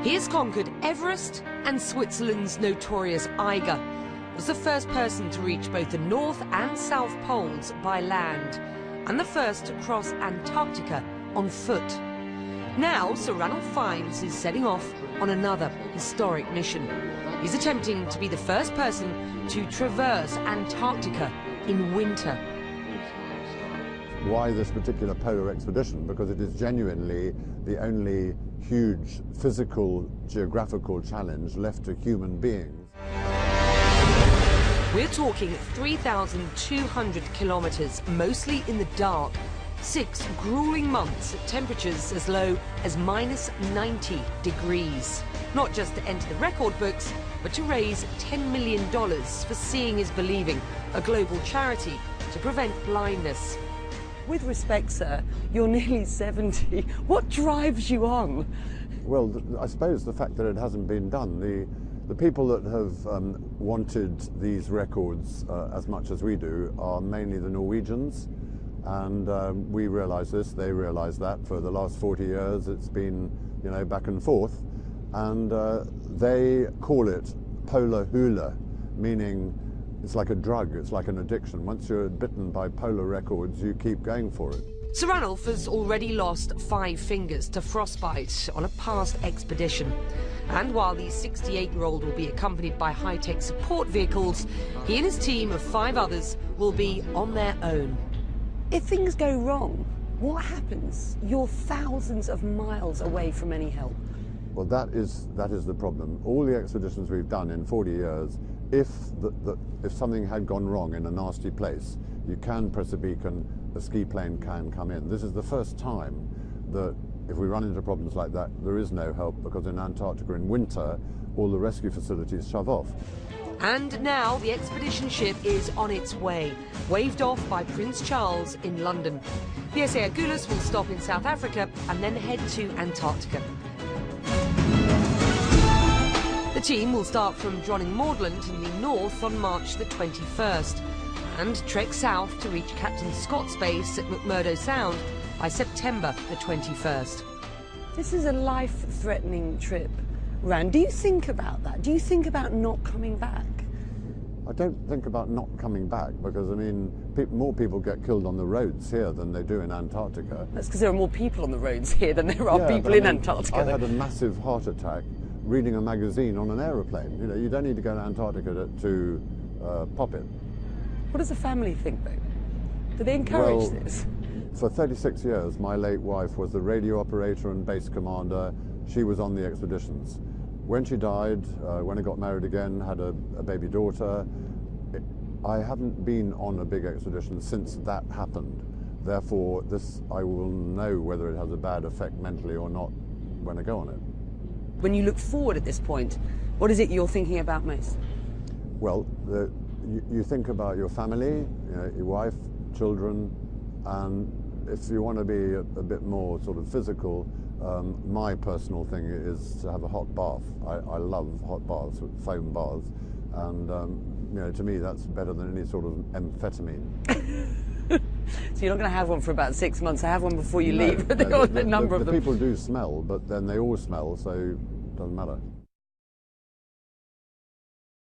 He has conquered Everest and Switzerland's notorious Eiger. Was the first person to reach both the North and South Poles by land, and the first to cross Antarctica on foot. Now, Sir Ranulph Fiennes is setting off on another historic mission. He's attempting to be the first person to traverse Antarctica in winter. Why this particular polar expedition? Because it is genuinely the only huge physical, geographical challenge left to human beings. We're talking 3,200 kilometres, mostly in the dark. 6 grueling months at temperatures as low as -90 degrees. Not just to enter the record books, but to raise $10 million for Seeing is Believing, a global charity to prevent blindness. With respect, sir, you're nearly 70. What drives you on? Well, I suppose the fact that it hasn't been done. The people that have wanted these records as much as we do are mainly the Norwegians. And we realise this, they realise that. For the last 40 years it's been, you know, back and forth. And they call it polar hula, meaning it's like a drug, it's like an addiction. Once you're bitten by polar records, you keep going for it. Sir Ranulph has already lost 5 fingers to frostbite on a past expedition. And while the 68-year-old will be accompanied by high-tech support vehicles, he and his team of 5 others will be on their own. If things go wrong, what happens? You're thousands of miles away from any help. Well, that is the problem. All the expeditions we've done in 40 years, if something had gone wrong in a nasty place, you can press a beacon, a ski plane can come in. This is the first time that if we run into problems like that, there is no help, because in Antarctica in winter, all the rescue facilities shove off. And now the expedition ship is on its way, waved off by Prince Charles in London. The SA Agulhas will stop in South Africa and then head to Antarctica. The team will start from Dronning-Maudland in the north on March the 21st and trek south to reach Captain Scott's base at McMurdo Sound by September the 21st. This is a life-threatening trip. Ran, do you think about that? Do you think about not coming back? I don't think about not coming back because, I mean, more people get killed on the roads here than they do in Antarctica. That's because there are more people on the roads here than there are people in Antarctica. I had a massive heart attack reading a magazine on an aeroplane. You know, you don't need to go to Antarctica to pop it. What does the family think, though? Do they encourage this? For 36 years, my late wife was the radio operator and base commander. She was on the expeditions. When she died, when I got married again, had a baby daughter, I haven't been on a big expedition since that happened. Therefore, I will know whether it has a bad effect mentally or not when I go on it. When you look forward at this point, what is it you're thinking about most? Well, you think about your family, you know, your wife, children, and if you want to be a bit more sort of physical, my personal thing is to have a hot bath. I love hot baths, foam baths, and you know, to me that's better than any sort of amphetamine. So you're not going to have one for about 6 months. I have one before you leave. The number of them. People do smell, but then they all smell, so it doesn't matter.